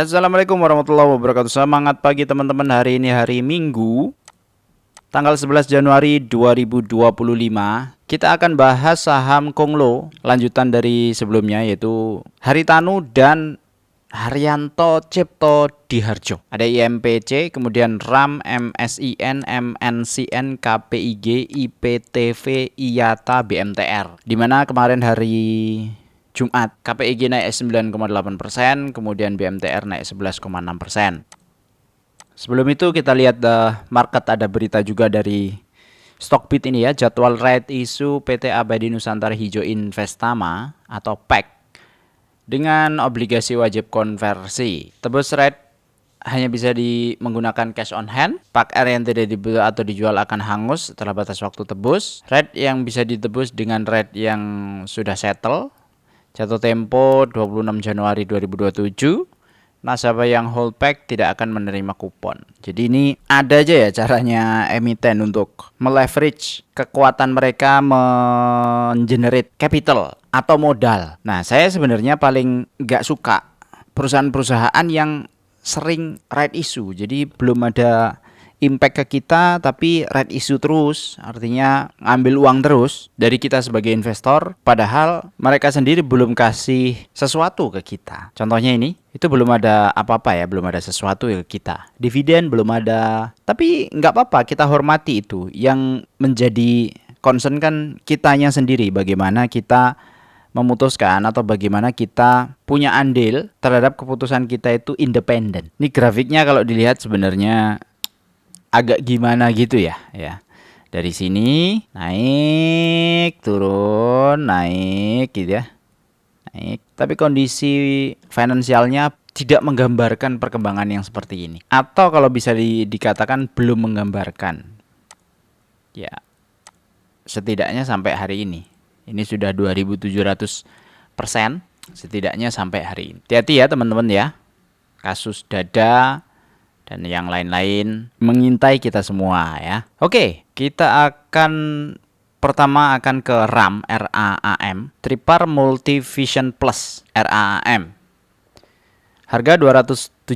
Assalamualaikum warahmatullahi wabarakatuh. Semangat pagi teman-teman. Hari ini hari Minggu, tanggal 11 Januari 2025. Kita akan bahas saham Konglo, lanjutan dari sebelumnya, yaitu Haritanu dan Haryanto Cipto Diharjo. Ada IMPC, kemudian RAM, MSIN, MNCN, KPIG, IPTV, IATA, BMTR. Dimana kemarin hari Jumat, KPIG naik 9,8%, kemudian BMTR naik 11,6%. Sebelum itu kita lihat market, ada berita juga dari Stockbit ini ya, jadwal right issue PT Abadi Nusantara Hijau Investama atau PEK dengan obligasi wajib konversi. Tebus right hanya bisa menggunakan cash on hand. Pak R yang tidak dibeli atau dijual akan hangus setelah batas waktu tebus. Rate yang bisa ditebus dengan rate yang sudah settle. Jatuh tempo 26 Januari 2027. Nasabah yang hold pack tidak akan menerima kupon. Jadi ini ada aja ya caranya emiten untuk meleverage kekuatan mereka mengenerate capital atau modal. Nah, saya sebenarnya paling nggak suka perusahaan-perusahaan yang sering right issue. Jadi belum ada impact ke kita tapi right issue terus, artinya ngambil uang terus dari kita sebagai investor, padahal mereka sendiri belum kasih sesuatu ke kita. Contohnya ini, itu belum ada apa-apa ya, belum ada sesuatu ke kita. Dividen belum ada, tapi nggak apa-apa, kita hormati itu. Yang menjadi concern kan kitanya sendiri, bagaimana kita memutuskan atau bagaimana kita punya andil terhadap keputusan kita itu independen. Ini grafiknya kalau dilihat sebenarnya agak gimana gitu ya. Dari sini naik, turun, naik gitu ya. Naik. Tapi kondisi finansialnya tidak menggambarkan perkembangan yang seperti ini. Atau kalau bisa dikatakan belum menggambarkan. Ya. Setidaknya sampai hari ini. Ini sudah 2700% setidaknya sampai hari ini. Hati-hati ya teman-teman ya. Kasus dada dan yang lain-lain mengintai kita semua ya. Oke, kita pertama akan ke RAM, RAM, Tripar Multivision Plus, RAM. Harga 272.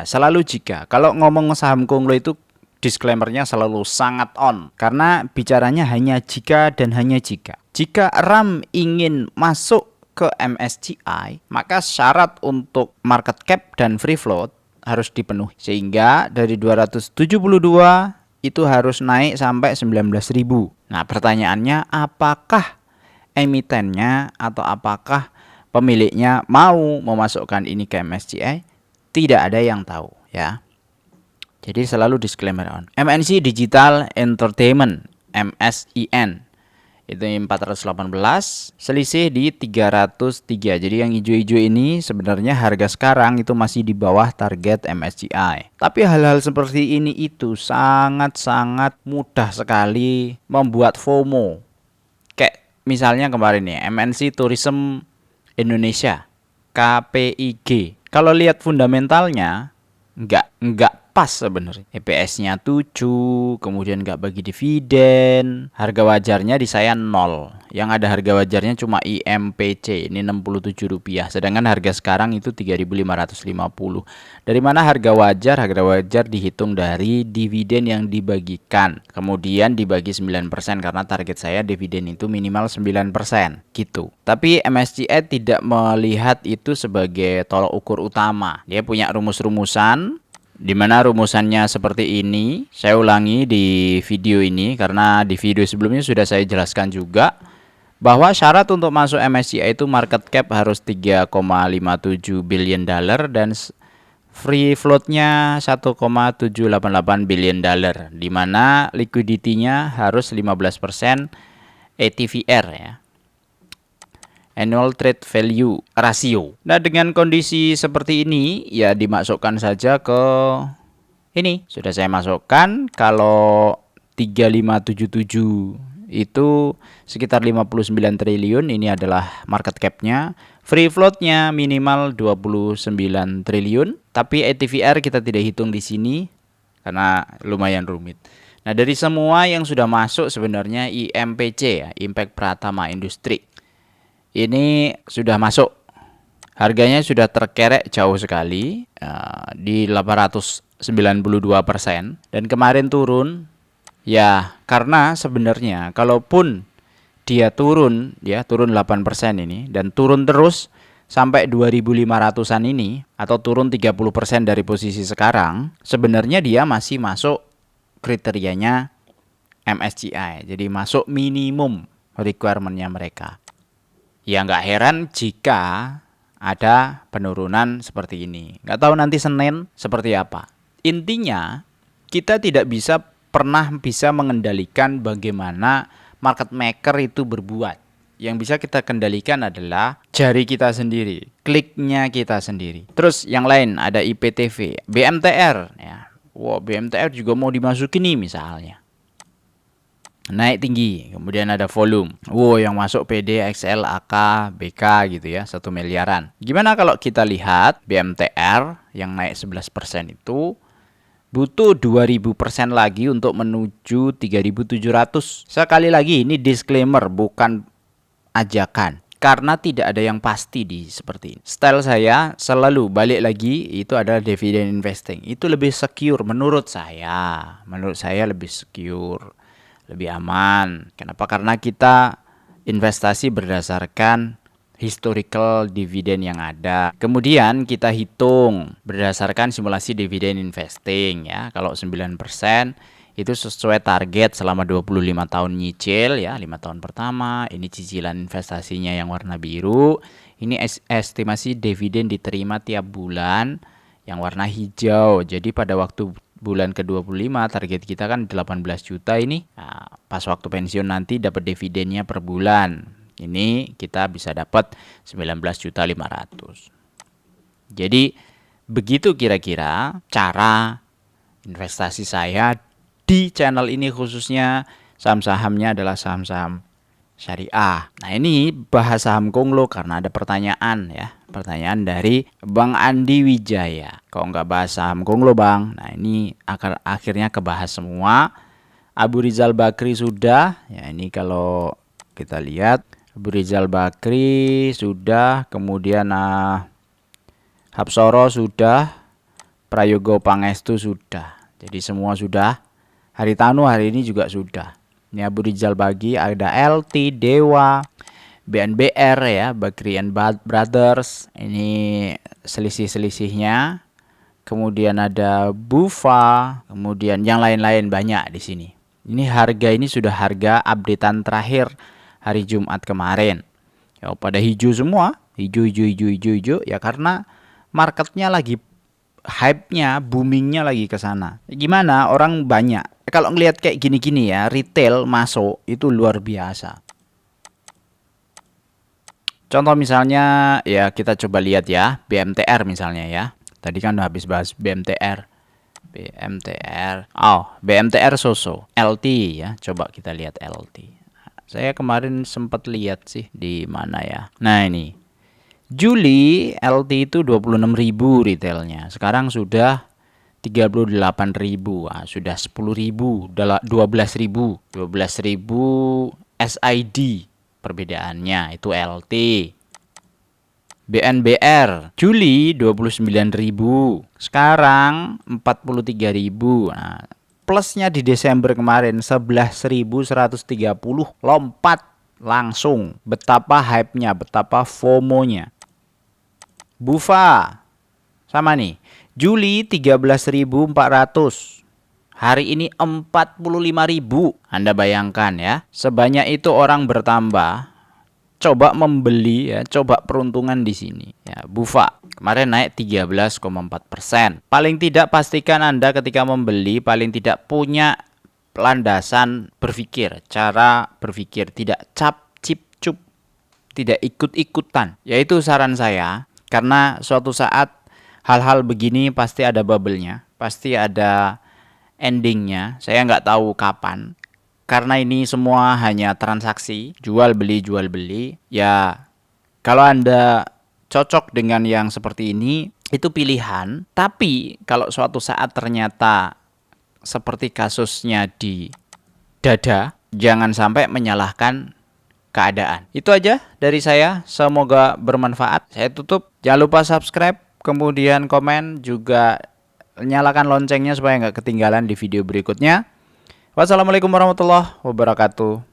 Selalu jika. Kalau ngomong saham Konglo itu disclaimernya selalu sangat on, karena bicaranya hanya jika dan hanya jika. Jika RAM ingin masuk ke MSCI, maka syarat untuk market cap dan free float harus dipenuhi. Sehingga dari 272 itu harus naik sampai 19.000. Nah, pertanyaannya apakah emitennya atau apakah pemiliknya mau memasukkan ini ke MSCI? Tidak ada yang tahu ya. Jadi selalu disclaimer on. MNC Digital Entertainment, MSIN. Itu 418, selisih di 303. Jadi yang hijau-hijau ini sebenarnya harga sekarang itu masih di bawah target MSCI. Tapi hal-hal seperti ini itu sangat-sangat mudah sekali membuat FOMO. Kayak misalnya kemarin nih, MNC Tourism Indonesia, KPIG. Kalau lihat fundamentalnya enggak pas sebenarnya. EPS-nya 7, kemudian nggak bagi dividen. Harga wajarnya di saya 0. Yang ada harga wajarnya cuma IMPC, ini Rp67. Sedangkan harga sekarang itu 3.550. Dari mana harga wajar? Harga wajar dihitung dari dividen yang dibagikan. Kemudian dibagi 9% karena target saya dividen itu minimal 9%. Gitu. Tapi MSCI tidak melihat itu sebagai tolok ukur utama. Dia punya rumus-rumusan, di mana rumusannya seperti ini. Saya ulangi di video ini karena di video sebelumnya sudah saya jelaskan juga bahwa syarat untuk masuk MSCI itu market cap harus 3,57 billion dollar dan free floatnya 1,788 billion dollar, di mana liquidity-nya harus 15% ATVR ya. Annual Trade Value Ratio. Nah, dengan kondisi seperti ini ya dimasukkan saja ke ini. Sudah saya masukkan. Kalau 3577 itu sekitar 59 triliun. Ini adalah market cap-nya. Free float-nya minimal 29 triliun. Tapi ATVR kita tidak hitung di sini karena lumayan rumit. Nah, dari semua yang sudah masuk sebenarnya IMPC ya, Impact Pratama Industri. Ini sudah masuk Harganya sudah terkerek jauh sekali di 892%, dan kemarin turun ya, karena sebenarnya kalaupun dia turun ya, turun 8% ini dan turun terus sampai 2500-an ini atau turun 30% dari posisi sekarang, sebenarnya dia masih masuk kriterianya MSCI. Jadi masuk minimum requirement-nya mereka. Ya nggak heran jika ada penurunan seperti ini. Nggak tahu nanti Senin seperti apa. Intinya kita tidak pernah bisa mengendalikan bagaimana market maker itu berbuat. Yang bisa kita kendalikan adalah jari kita sendiri, kliknya kita sendiri. Terus yang lain ada IPTV, BMTR ya. Wow, BMTR juga mau dimasukin nih misalnya. Naik tinggi, kemudian ada volume. Wow, yang masuk PD, XL, AK, BK gitu ya, 1 miliaran. Gimana kalau kita lihat BMTR yang naik 11% itu butuh 2000% lagi untuk menuju 3700. Sekali lagi ini disclaimer, bukan ajakan. Karena tidak ada yang pasti di seperti ini. Style saya selalu balik lagi itu adalah dividend investing. Itu lebih secure menurut saya. Menurut saya lebih secure, lebih aman. Kenapa? Karena kita investasi berdasarkan historical dividen yang ada. Kemudian kita hitung berdasarkan simulasi dividen investing ya. Kalau 9% itu sesuai target selama 25 tahun nyicil ya, 5 tahun pertama. Ini cicilan investasinya yang warna biru. Ini estimasi dividen diterima tiap bulan yang warna hijau. Jadi pada waktu bulan ke-25 target kita kan 18 juta ini. Nah, pas waktu pensiun nanti dapat dividennya per bulan. Ini kita bisa dapat 19.500.000. Jadi begitu kira-kira cara investasi saya di channel ini, khususnya saham-sahamnya adalah saham-saham syariah. Nah, ini bahas saham Konglo karena ada pertanyaan ya. Pertanyaan dari Bang Andi Wijaya. Kok nggak bahas saham Konglo, Bang? Nah, ini akhirnya kebahas semua. Abu Rizal Bakri sudah. Ya, ini kalau kita lihat Abu Rizal Bakri sudah. Kemudian Hapsoro sudah. Prayogo Pangestu sudah. Jadi semua sudah. Haritanu hari ini juga sudah. Ini Abu Rizal Bagi, ada LT, Dewa, BNBR ya, Bakri and Brothers. Ini selisih-selisihnya. Kemudian ada Bufa, kemudian yang lain-lain banyak di sini. Ini harga ini sudah harga updatean terakhir hari Jumat kemarin. Ya, pada hijau semua, hijau ya, karena marketnya lagi hype-nya, boomingnya lagi ke sana. Gimana? Orang banyak. Kalau ngelihat kayak gini-gini ya, retail masuk itu luar biasa. Contoh misalnya ya, kita coba lihat ya, BMTR misalnya ya. Tadi kan udah habis bahas BMTR. BMTR Soso, LT ya. Coba kita lihat LT. Saya kemarin sempat lihat sih di mana ya. Nah, ini Juli LT itu 26.000 retailnya. Sekarang sudah 38.000. Nah, sudah 10.000, 12.000. 12.000 SID perbedaannya itu LT. BNBR Juli 29.000. Sekarang 43.000. Nah, plusnya di Desember kemarin 11.130, lompat langsung. Betapa hype-nya, betapa FOMO-nya. Bufa sama nih, Juli 13.400. Hari ini 45.000. Anda bayangkan ya, sebanyak itu orang bertambah. Coba membeli ya, coba peruntungan di sini. Ya, Bufa kemarin naik 13,4%. Paling tidak pastikan Anda ketika membeli paling tidak punya landasan berpikir, cara berpikir, tidak cap cip cup, tidak ikut-ikutan. Yaitu saran saya, karena suatu saat hal-hal begini pasti ada bubble-nya, pasti ada endingnya. Saya nggak tahu kapan. Karena ini semua hanya transaksi, jual beli. Ya, kalau Anda cocok dengan yang seperti ini, itu pilihan. Tapi kalau suatu saat ternyata seperti kasusnya di dada, jangan sampai menyalahkan keadaan. Itu aja dari saya. Semoga bermanfaat. Saya tutup. Jangan lupa subscribe, kemudian komen, juga nyalakan loncengnya supaya nggak ketinggalan di video berikutnya. Wassalamualaikum warahmatullahi wabarakatuh.